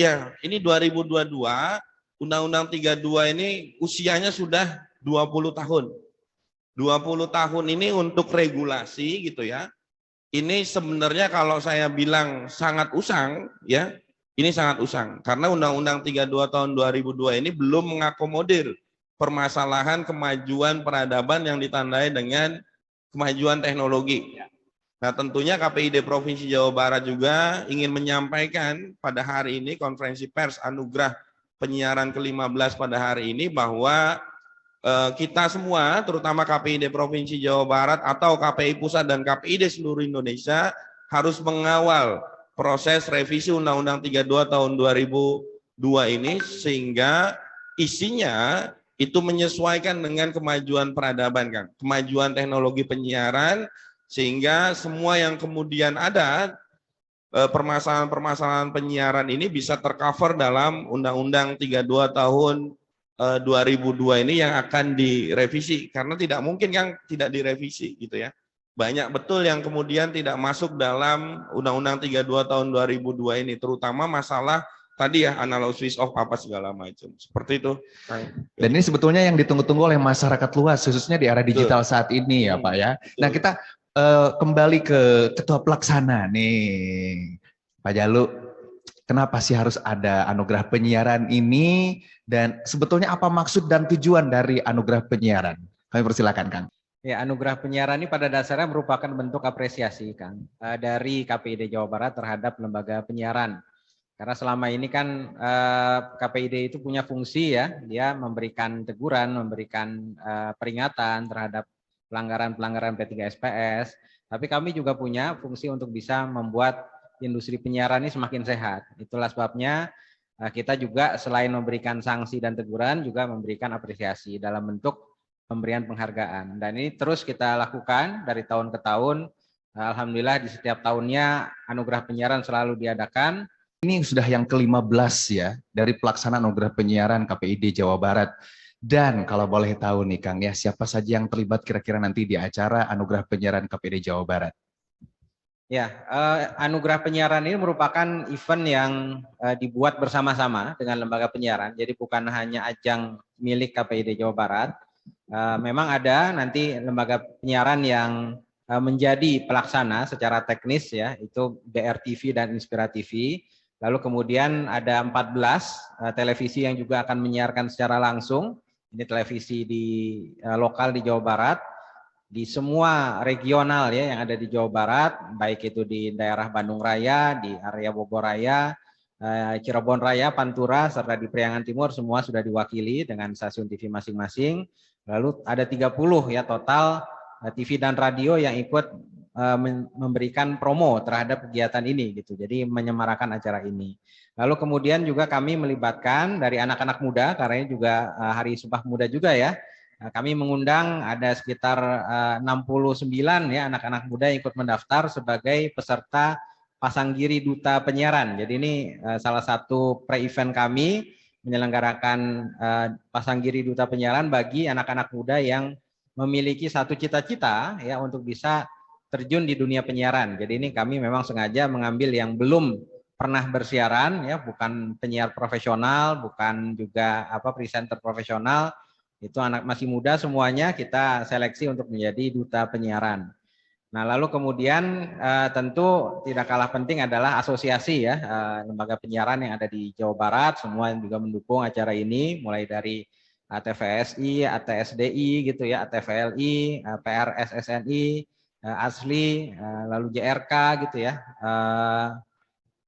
ya ini 2022, Undang-Undang 32 ini usianya sudah 20 tahun. 20 tahun ini untuk regulasi gitu ya. Ini sebenarnya kalau saya bilang sangat usang ya, ini sangat usang karena Undang-Undang 32 tahun 2002 ini belum mengakomodir permasalahan kemajuan peradaban yang ditandai dengan kemajuan teknologi. Nah, tentunya KPID Provinsi Jawa Barat juga ingin menyampaikan pada hari ini konferensi pers anugerah penyiaran ke-15 pada hari ini bahwa kita semua, terutama KPID Provinsi Jawa Barat atau KPI Pusat dan KPID seluruh Indonesia harus mengawal proses revisi Undang-Undang 32 tahun 2002 ini sehingga isinya itu menyesuaikan dengan kemajuan peradaban, Kang. Kemajuan teknologi penyiaran sehingga semua yang kemudian ada permasalahan-permasalahan penyiaran ini bisa tercover dalam Undang-Undang 32 tahun 2002 ini yang akan direvisi karena tidak mungkin yang tidak direvisi gitu ya. Banyak betul yang kemudian tidak masuk dalam Undang-Undang 32 tahun 2002 ini terutama masalah tadi ya analog switch off apa segala macam. Seperti itu. Dan ini sebetulnya yang ditunggu-tunggu oleh masyarakat luas khususnya di era digital saat ini ya Pak ya. Nah, kita kembali ke ketua pelaksana nih. Pak Jalu, kenapa sih harus ada anugerah penyiaran ini dan sebetulnya apa maksud dan tujuan dari anugerah penyiaran? Kami persilakan, Kang. Ya, anugerah penyiaran ini pada dasarnya merupakan bentuk apresiasi, Kang, dari KPID Jawa Barat terhadap lembaga penyiaran. Karena selama ini kan KPID itu punya fungsi ya, dia memberikan teguran, memberikan peringatan terhadap pelanggaran-pelanggaran P3SPS. Tapi kami juga punya fungsi untuk bisa membuat industri penyiaran ini semakin sehat. Itulah sebabnya kita juga selain memberikan sanksi dan teguran juga memberikan apresiasi dalam bentuk pemberian penghargaan. Dan ini terus kita lakukan dari tahun ke tahun. Alhamdulillah di setiap tahunnya anugerah penyiaran selalu diadakan. Ini sudah yang ke-15 ya dari pelaksanaan anugerah penyiaran KPID Jawa Barat. Dan kalau boleh tahu nih Kang ya, siapa saja yang terlibat kira-kira nanti di acara anugerah penyiaran KPID Jawa Barat? Ya, anugerah penyiaran ini merupakan event yang dibuat bersama-sama dengan lembaga penyiaran. Jadi bukan hanya ajang milik KPID Jawa Barat. Memang ada nanti lembaga penyiaran yang menjadi pelaksana secara teknis ya, itu BRTV dan Inspira TV. Lalu kemudian ada 14 televisi yang juga akan menyiarkan secara langsung. Ini televisi di lokal di Jawa Barat. Di semua regional ya yang ada di Jawa Barat, baik itu di daerah Bandung Raya, di area Bogor Raya, Cirebon Raya, Pantura, serta di Priangan Timur semua sudah diwakili dengan stasiun TV masing-masing. Lalu ada 30 ya total TV dan radio yang ikut memberikan promo terhadap kegiatan ini gitu. Jadi menyemarakan acara ini. Lalu kemudian juga kami melibatkan dari anak-anak muda karena ini juga Hari Sumpah Pemuda juga ya. Kami mengundang ada sekitar 69 ya anak-anak muda yang ikut mendaftar sebagai peserta Pasanggiri Duta Penyiaran. Jadi ini salah satu pre-event kami menyelenggarakan Pasanggiri Duta Penyiaran bagi anak-anak muda yang memiliki satu cita-cita ya untuk bisa terjun di dunia penyiaran. Jadi ini kami memang sengaja mengambil yang belum pernah bersiaran ya, bukan penyiar profesional, bukan juga presenter profesional. Itu anak masih muda semuanya kita seleksi untuk menjadi duta penyiaran. Nah lalu kemudian tentu tidak kalah penting adalah asosiasi ya lembaga penyiaran yang ada di Jawa Barat semua yang juga mendukung acara ini mulai dari ATVSI, ATSDI gitu ya, ATVLI, PRSSNI, ASLI, lalu JRK gitu ya,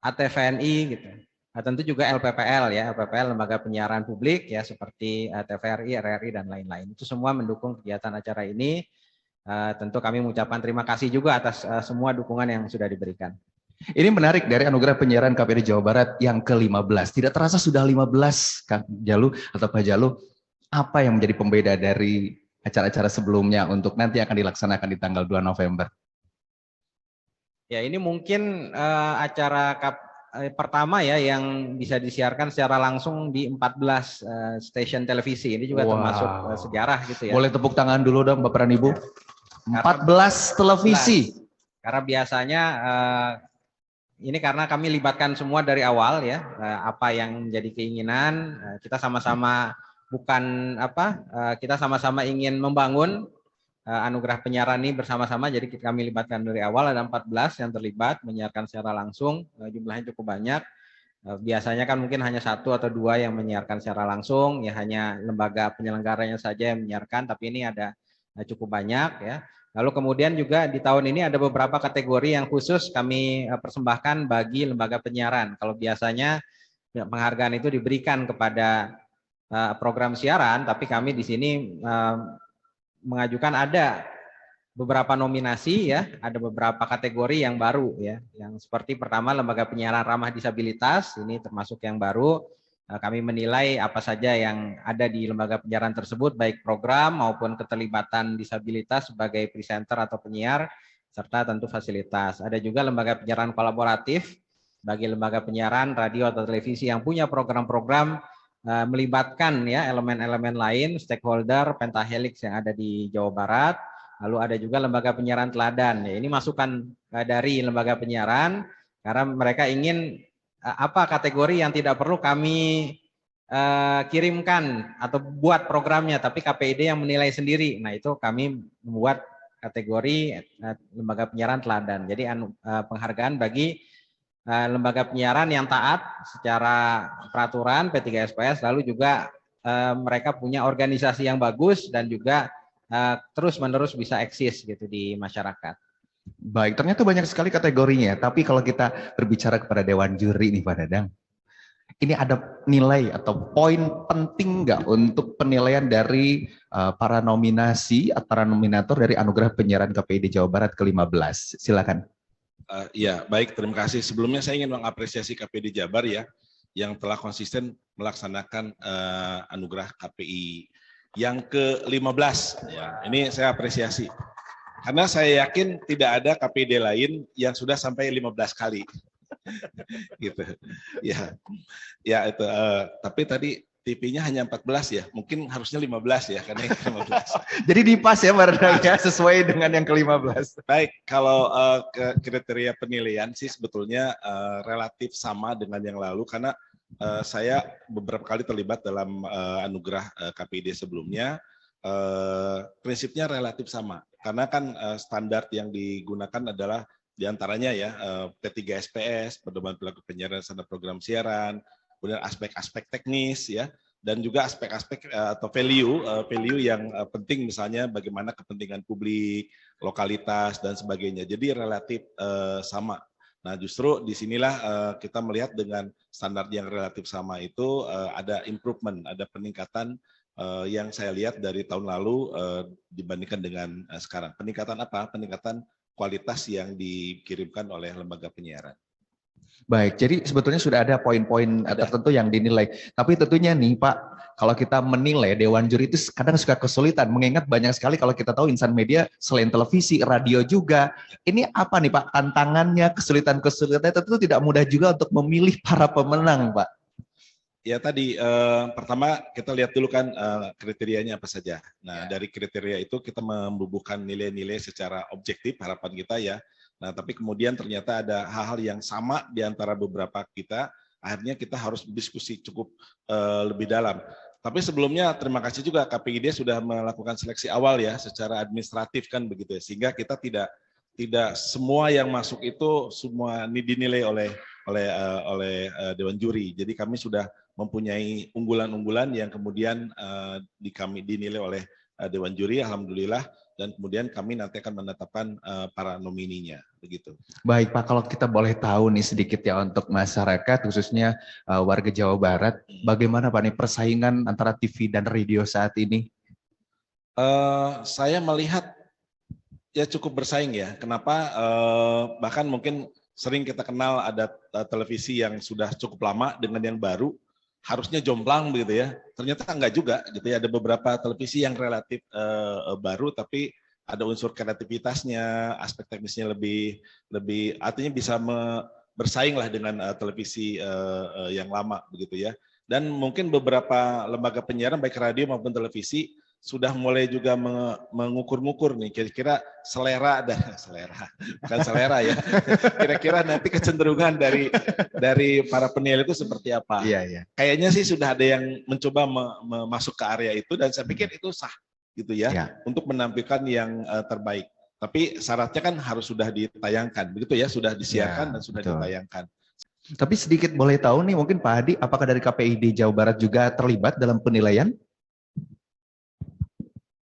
ATVNI gitu. Nah, tentu juga LPPL ya, LPPL lembaga penyiaran publik ya seperti TVRI, RRI dan lain-lain. Itu semua mendukung kegiatan acara ini. Tentu kami mengucapkan terima kasih juga atas semua dukungan yang sudah diberikan. Ini menarik dari anugerah penyiaran KPID Jawa Barat yang ke-15. Tidak terasa sudah 15 Kang Jalu atau Pak Jalu. Apa yang menjadi pembeda dari acara-acara sebelumnya untuk nanti akan dilaksanakan di tanggal 2 November? Ya ini mungkin acara pertama ya yang bisa disiarkan secara langsung di 14 stasiun televisi. Ini juga termasuk sejarah gitu ya. Boleh tepuk tangan dulu dong Bapak dan Ibu. 14 televisi. Karena biasanya ini karena kami libatkan semua dari awal ya, apa yang menjadi keinginan, kita sama-sama kita sama-sama ingin membangun anugerah penyiaran ini bersama-sama, jadi kami libatkan dari awal, ada 14 yang terlibat menyiarkan secara langsung, jumlahnya cukup banyak. Biasanya kan mungkin hanya 1 atau 2 yang menyiarkan secara langsung, ya hanya lembaga penyelenggaranya saja yang menyiarkan, tapi ini ada cukup banyak ya. Lalu kemudian juga di tahun ini ada beberapa kategori yang khusus kami persembahkan bagi lembaga penyiaran. Kalau biasanya penghargaan itu diberikan kepada program siaran, tapi kami di sini mengajukan ada beberapa nominasi ya, ada beberapa kategori yang baru ya, yang seperti pertama lembaga penyiaran ramah disabilitas, ini termasuk yang baru. Kami menilai apa saja yang ada di lembaga penyiaran tersebut, baik program maupun keterlibatan disabilitas sebagai presenter atau penyiar, serta tentu fasilitas. Ada juga lembaga penyiaran kolaboratif bagi lembaga penyiaran radio atau televisi yang punya program-program melibatkan ya elemen-elemen lain, stakeholder, pentahelix yang ada di Jawa Barat. Lalu ada juga lembaga penyiaran teladan. Ya, ini masukan dari lembaga penyiaran karena mereka ingin apa kategori yang tidak perlu kami kirimkan atau buat programnya, tapi KPID yang menilai sendiri. Nah itu kami membuat kategori lembaga penyiaran teladan. Jadi penghargaan bagi lembaga penyiaran yang taat secara peraturan P3SPS, lalu juga mereka punya organisasi yang bagus dan juga terus-menerus bisa eksis gitu di masyarakat. Baik, ternyata banyak sekali kategorinya. Tapi kalau kita berbicara kepada Dewan Juri nih Pak Dadang, ini ada nilai atau poin penting nggak untuk penilaian dari para nominasi atau para nominator dari Anugerah Penyiaran KPID Jawa Barat ke-15? Silakan. Ya, baik, terima kasih. Sebelumnya saya ingin mengapresiasi KPID Jabar ya, yang telah konsisten melaksanakan Anugerah KPI yang ke-15. Ya, ini saya apresiasi. Karena saya yakin tidak ada KPID lain yang sudah sampai 15 kali. Gitu. Ya. Ya itu tapi tadi TV-nya hanya 14 ya. Mungkin harusnya 15 ya karena 15. Jadi dipas ya Pak Dadang ya, sesuai dengan yang ke-15. Baik, kalau kriteria penilaian sih sebetulnya relatif sama dengan yang lalu karena saya beberapa kali terlibat dalam anugerah KPID sebelumnya. Prinsipnya relatif sama karena kan standar yang digunakan adalah diantaranya ya P3SPS, pedoman perilaku penyiaran standar program siaran, kemudian aspek-aspek teknis ya, dan juga aspek-aspek atau value yang penting, misalnya bagaimana kepentingan publik, lokalitas dan sebagainya. Jadi relatif sama. Nah justru disinilah kita melihat dengan standar yang relatif sama itu ada improvement, ada peningkatan yang saya lihat dari tahun lalu dibandingkan dengan sekarang. Peningkatan apa? Peningkatan kualitas yang dikirimkan oleh lembaga penyiaran. Baik, jadi sebetulnya sudah ada poin-poin tertentu yang dinilai. Tapi tentunya nih Pak, kalau kita menilai Dewan Juri itu kadang suka kesulitan, mengingat banyak sekali kalau kita tahu insan media selain televisi, radio juga. Ini apa nih Pak tantangannya, kesulitan-kesulitannya tentu tidak mudah juga untuk memilih para pemenang Pak. Ya tadi pertama kita lihat dulu kan kriterianya apa saja. Nah dari kriteria itu kita membubuhkan nilai-nilai secara objektif harapan kita ya. Nah tapi kemudian ternyata ada hal-hal yang sama di antara beberapa kita. Akhirnya kita harus berdiskusi cukup lebih dalam. Tapi sebelumnya terima kasih juga KPID sudah melakukan seleksi awal ya secara administratif kan begitu ya. Sehingga kita tidak semua yang masuk itu semua dinilai oleh Dewan Juri. Jadi kami sudah mempunyai unggulan-unggulan yang kemudian kami dinilai oleh Dewan Juri, alhamdulillah, dan kemudian kami nanti akan menetapkan para nomininya, begitu. Baik Pak, kalau kita boleh tahu nih sedikit ya untuk masyarakat, khususnya warga Jawa Barat, bagaimana Pak nih persaingan antara TV dan radio saat ini? Saya melihat ya cukup bersaing ya. Kenapa? Bahkan mungkin sering kita kenal ada televisi yang sudah cukup lama dengan yang baru, harusnya jomplang begitu ya. Ternyata enggak juga gitu ya. Ada beberapa televisi yang relatif baru tapi ada unsur kreativitasnya, aspek teknisnya lebih artinya bisa bersaing lah dengan televisi yang lama begitu ya. Dan mungkin beberapa lembaga penyiaran baik radio maupun televisi sudah mulai juga mengukur-ngukur nih kira-kira selera bukan selera ya. Kira-kira nanti kecenderungan dari para penilai itu seperti apa. Iya, iya. Kayaknya sih sudah ada yang mencoba masuk ke area itu dan saya pikir itu sah gitu ya, untuk menampilkan yang terbaik. Tapi syaratnya kan harus sudah ditayangkan, begitu ya, sudah disiarkan dan sudah ditayangkan. Tapi sedikit boleh tahu nih mungkin Pak Hadi, apakah dari KPID Jawa Barat juga terlibat dalam penilaian?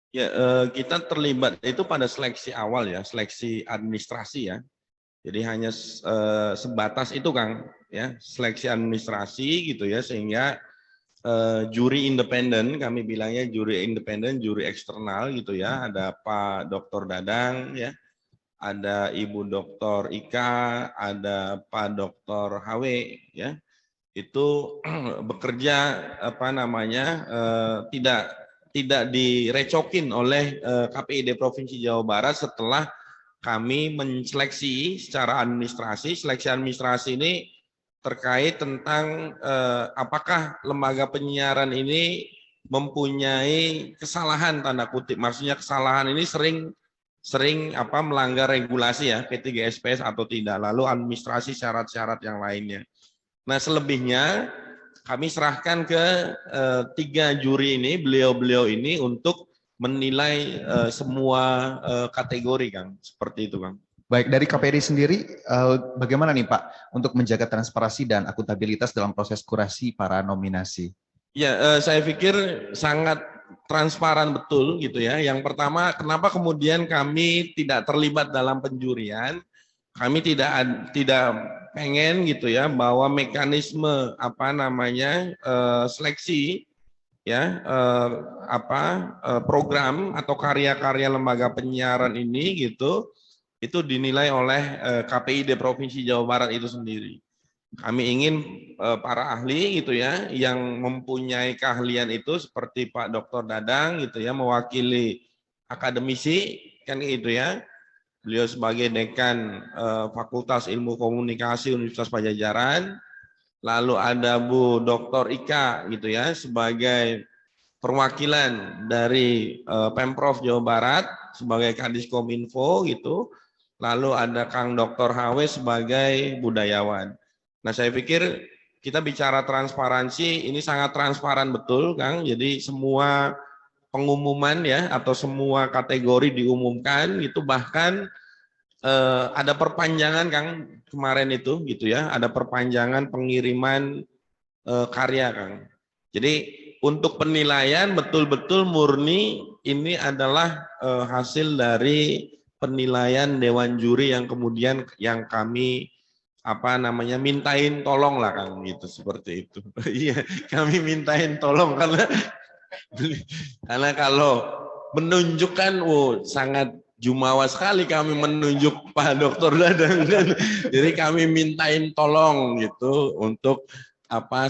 Ya, kita terlibat itu pada seleksi awal ya, seleksi administrasi ya. Jadi hanya sebatas itu Kang, ya, seleksi administrasi gitu ya, sehingga juri independen, kami bilangnya juri independen, juri eksternal gitu ya, ada Pak Dr. Dadang ya, ada Ibu Dr. Ika, ada Pak Dr. HW ya, itu bekerja tidak direcokin oleh KPID Provinsi Jawa Barat setelah kami menseleksi secara administrasi. Seleksi administrasi ini terkait tentang apakah lembaga penyiaran ini mempunyai kesalahan tanda kutip. Maksudnya kesalahan ini sering melanggar regulasi ya P3SPS atau tidak. Lalu administrasi syarat-syarat yang lainnya. Nah, selebihnya kami serahkan ke 3 juri ini, beliau-beliau ini untuk menilai semua kategori, Kang. Seperti itu, Kang. Baik, dari KPID sendiri, bagaimana nih Pak untuk menjaga transparansi dan akuntabilitas dalam proses kurasi para nominasi? Ya, saya pikir sangat transparan betul gitu ya. Yang pertama, kenapa kemudian kami tidak terlibat dalam penjurian? Kami tidak pengen gitu ya bahwa mekanisme seleksi ya program atau karya-karya lembaga penyiaran ini gitu itu dinilai oleh KPID Provinsi Jawa Barat itu sendiri. Kami ingin para ahli gitu ya yang mempunyai keahlian itu seperti Pak Dr. Dadang gitu ya mewakili akademisi kan gitu ya. Beliau sebagai dekan Fakultas Ilmu Komunikasi Universitas Padjadjaran, lalu ada Bu Dr. Ika gitu ya sebagai perwakilan dari Pemprov Jawa Barat sebagai Kadiskominfo gitu, lalu ada Kang Dr. HW sebagai budayawan. Nah, saya pikir kita bicara transparansi ini sangat transparan betul, Kang. Jadi semua pengumuman ya atau semua kategori diumumkan itu, bahkan ada perpanjangan Kang kemarin itu gitu ya, ada perpanjangan pengiriman karya Kang. Jadi untuk penilaian betul-betul murni ini adalah hasil dari penilaian dewan juri yang kemudian yang kami mintain tolong lah Kang gitu, seperti itu. Iya, kami mintain tolong karena kalau menunjukkan sangat jumawa sekali kami menunjuk Pak Dr. Dadang kan. Jadi kami mintain tolong gitu untuk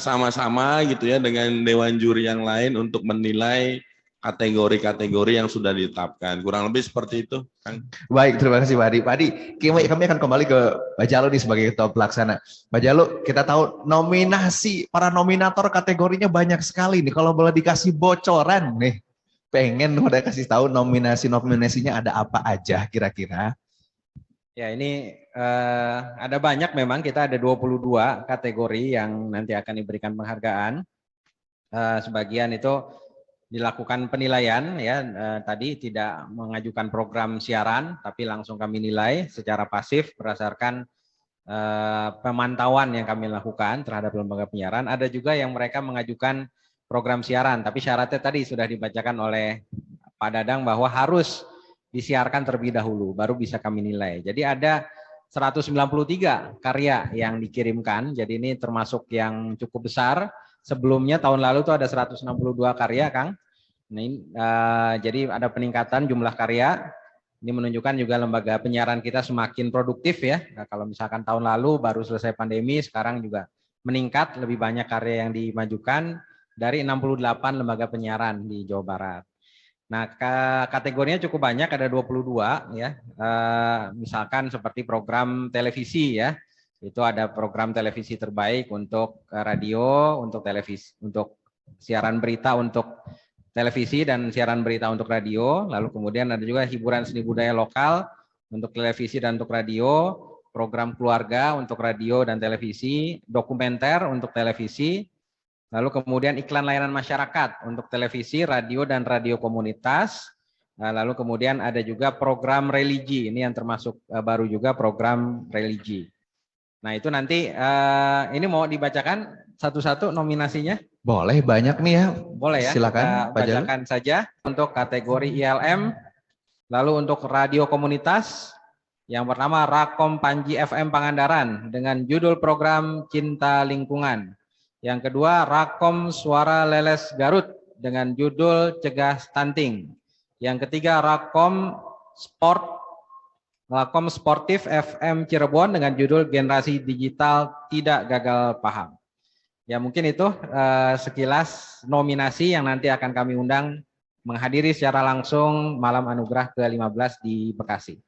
sama-sama gitu ya dengan dewan juri yang lain untuk menilai kategori-kategori yang sudah ditetapkan. Kurang lebih seperti itu, Kang. Baik, terima kasih Pak Hadi. Pak Hadi, kami akan kembali ke Pak Jalu nih sebagai ketua pelaksana. Pak Jalu, kita tahu nominasi, para nominator kategorinya banyak sekali nih. Kalau boleh dikasih bocoran nih, pengen udah kasih tahu nominasinya ada apa aja kira-kira. Ya, ini ada banyak memang, kita ada 22 kategori yang nanti akan diberikan penghargaan. Sebagian itu dilakukan penilaian ya, tadi tidak mengajukan program siaran tapi langsung kami nilai secara pasif berdasarkan pemantauan yang kami lakukan terhadap lembaga penyiaran. Ada juga yang mereka mengajukan program siaran tapi syaratnya tadi sudah dibacakan oleh Pak Dadang bahwa harus disiarkan terlebih dahulu baru bisa kami nilai. Jadi ada 193 karya yang dikirimkan, jadi ini termasuk yang cukup besar. Sebelumnya tahun lalu itu ada 162 karya, Kang. Nah, ini, jadi ada peningkatan jumlah karya. Ini menunjukkan juga lembaga penyiaran kita semakin produktif ya. Nah, kalau misalkan tahun lalu baru selesai pandemi, sekarang juga meningkat, lebih banyak karya yang dimajukan dari 68 lembaga penyiaran di Jawa Barat. Nah, kategorinya cukup banyak, ada 22 ya. Misalkan seperti program televisi ya. Itu ada program televisi terbaik untuk radio, untuk televisi, untuk siaran berita, untuk televisi dan siaran berita untuk radio, lalu kemudian ada juga hiburan seni budaya lokal untuk televisi dan untuk radio, program keluarga untuk radio dan televisi, dokumenter untuk televisi, lalu kemudian iklan layanan masyarakat untuk televisi, radio dan radio komunitas, lalu kemudian ada juga program religi, ini yang termasuk baru juga program religi. Nah itu nanti ini mau dibacakan satu-satu nominasinya? Boleh, banyak nih ya. Boleh ya, silakan kita bacakan saja untuk kategori ILM, lalu untuk radio komunitas, yang pertama Rakom Panji FM Pangandaran dengan judul program Cinta Lingkungan. Yang kedua Rakom Suara Leles Garut dengan judul Cegah Stunting. Yang ketiga Rakom Sportif FM Cirebon dengan judul Generasi Digital Tidak Gagal Paham. Ya mungkin itu sekilas nominasi yang nanti akan kami undang menghadiri secara langsung Malam Anugerah ke-15 di Bekasi.